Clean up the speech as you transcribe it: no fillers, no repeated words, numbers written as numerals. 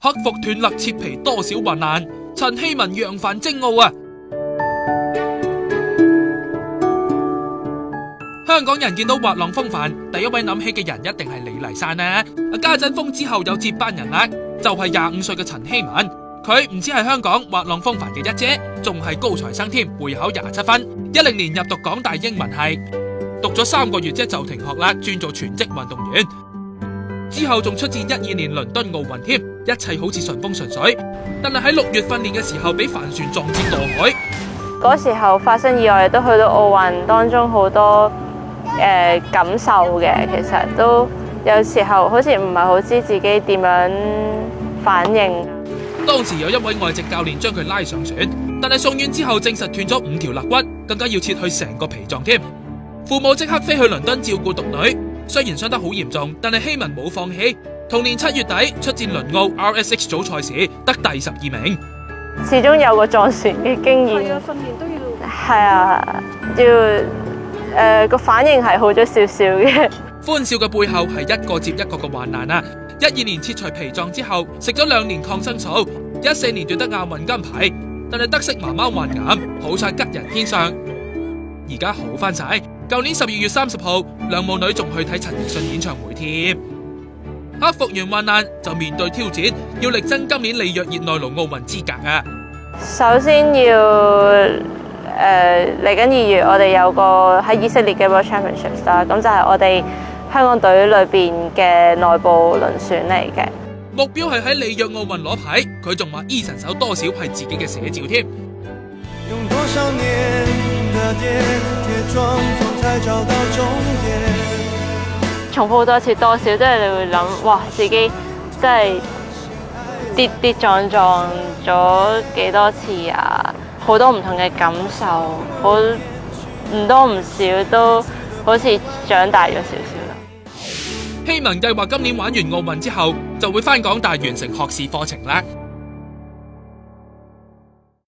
克服斷肋切皮多少患難，陳希文揚帆征奧啊！香港人見到滑浪風帆，第一位諗起嘅人一定係李麗珊啦。家陣風之後有接班人啦，就係25歲嘅陳希文。佢唔止係香港滑浪風帆嘅一姐，仲係高材生添，會考27分。10年入讀港大英文系，讀咗3個月啫就停學啦，轉做全職運動員。之後仲出戰12年倫敦奧運添，一切好似順風順水。但係喺6月訓練嘅時候，俾帆船撞至墮海。嗰時候發生意外，都去到奧運當中好多感受嘅，其實都有時候好似唔係好知自己點樣反應。當時有一位外籍教練將佢拉上船，但係送院之後證實斷咗5條肋骨，更加要切去成個脾臟添。父母即刻飛去倫敦照顧獨女，雖然傷得好嚴重，但係希文冇放棄。同年7月底出戰倫奧 RSX 組賽時，得第12名。始終有個撞船嘅經驗，訓練都要係啊，要個反應係好咗少少嘅。歡笑嘅背後係一個接一個嘅患難啊！12年切除脾臟之後，食咗2年抗生素，14年奪得亞運金牌，但係得悉媽媽患癌，好彩吉人天相，而家好翻晒。舊年12月30號，兩母女仲去睇陳奕迅演唱會添。克服完患難就面對挑戰，要力爭今年里約熱內盧奧運資格啊！首先要嚟緊2月，我哋有個喺以色列嘅 World Championships 啦，咁就係我哋香港隊裏邊嘅內部輪選嚟嘅。目標係喺里約奧運攞牌，佢仲話 Eason 手多少係自己嘅寫照添。用多少年的跌跌撞撞才找到終點。重複好多次多少，即係你會諗，哇，自己真係跌跌撞撞咗幾多次啊！好多唔同嘅感受，好唔多唔少都好似長大咗少少啦。希文計劃今年玩完奧運之後，就會返港大完成學士課程啦。